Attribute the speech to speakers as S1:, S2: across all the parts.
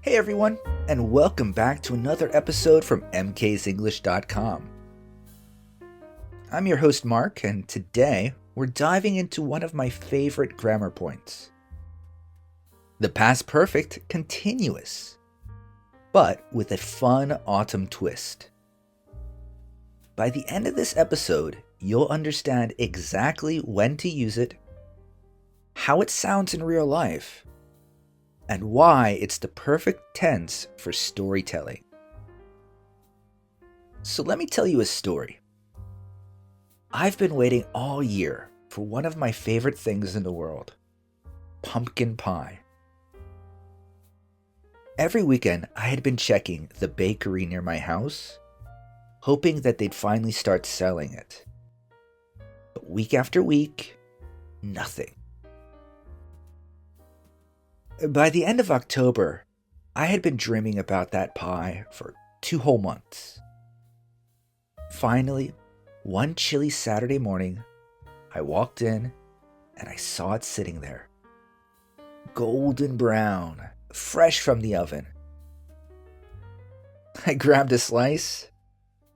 S1: Hey everyone, and welcome back to another episode from mksenglish.com. I'm your host Mark, and today we're diving into one of my favorite grammar points. The past perfect continuous, but with a fun autumn twist. By the end of this episode, you'll understand exactly when to use it, how it sounds in real life, and why it's the perfect tense for storytelling. So let me tell you a story. I've been waiting all year for one of my favorite things in the world, pumpkin pie. Every weekend, I had been checking the bakery near my house, hoping that they'd finally start selling it. But week after week, nothing. By the end of October, I had been dreaming about that pie for 2 whole months. Finally, one chilly Saturday morning, I walked in and I saw it sitting there. Golden brown, fresh from the oven. I grabbed a slice,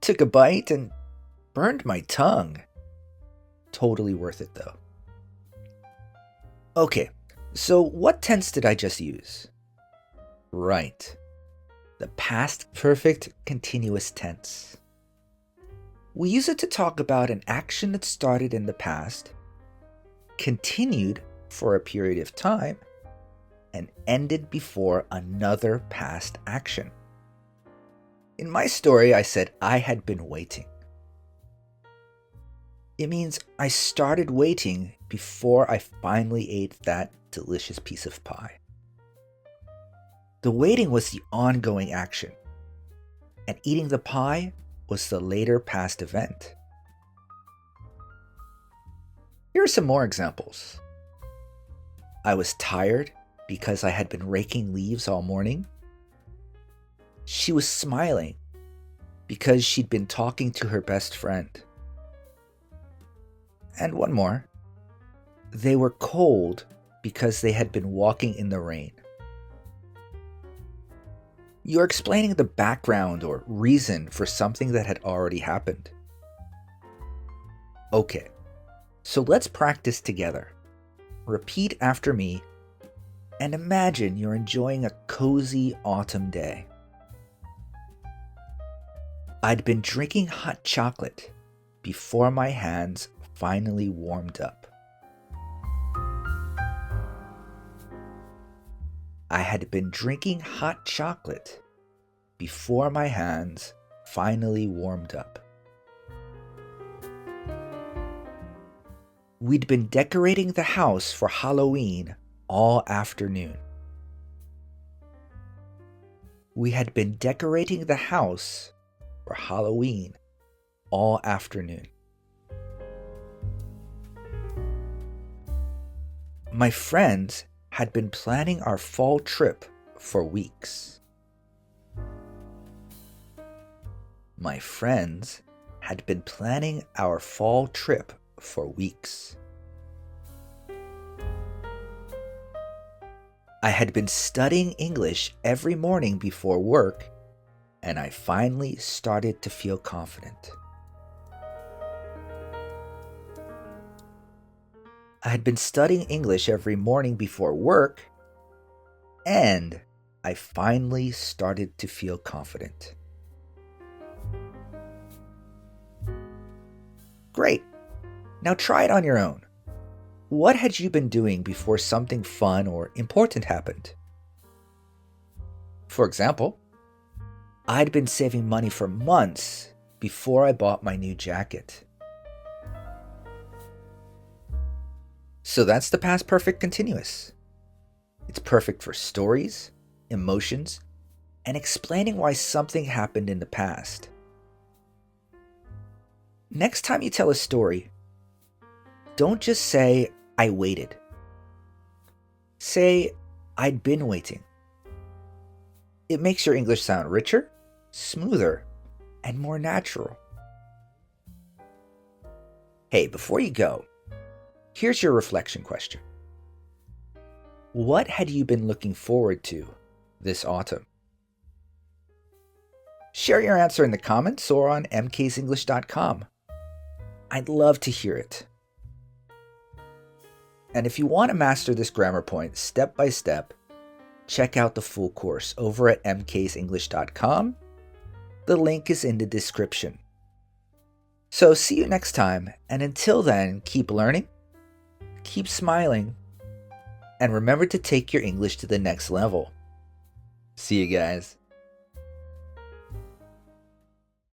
S1: took a bite, and burned my tongue. Totally worth it though. Okay. So what tense did I just use? Right, the past perfect continuous tense. We use it to talk about an action that started in the past, continued for a period of time, and ended before another past action. In my story, I said I had been waiting. It means I started waiting before I finally ate that delicious piece of pie. The waiting was the ongoing action, and eating the pie was the later past event. Here are some more examples. I was tired because I had been raking leaves all morning. She was smiling because she'd been talking to her best friend. And one more. They were cold because they had been walking in the rain. You're explaining the background or reason for something that had already happened. Okay, so let's practice together. Repeat after me and imagine you're enjoying a cozy autumn day. I'd been drinking hot chocolate before my hands finally warmed up. I had been drinking hot chocolate before my hands finally warmed up. We'd been decorating the house for Halloween all afternoon. We had been decorating the house for Halloween all afternoon. My friends had been planning our fall trip for weeks. My friends had been planning our fall trip for weeks. I had been studying English every morning before work, and I finally started to feel confident. I had been studying English every morning before work, and I finally started to feel confident. Great. Now try it on your own. What had you been doing before something fun or important happened? For example, I'd been saving money for months before I bought my new jacket. So that's the past perfect continuous. It's perfect for stories, emotions, and explaining why something happened in the past. Next time you tell a story, don't just say, I waited. Say, I'd been waiting. It makes your English sound richer, smoother, and more natural. Hey, before you go, here's your reflection question. What had you been looking forward to this autumn? Share your answer in the comments or on mksenglish.com. I'd love to hear it. And if you want to master this grammar point step by step, check out the full course over at mksenglish.com. The link is in the description. So see you next time, and until then, keep learning, keep smiling, and remember to take your English to the next level. See you guys.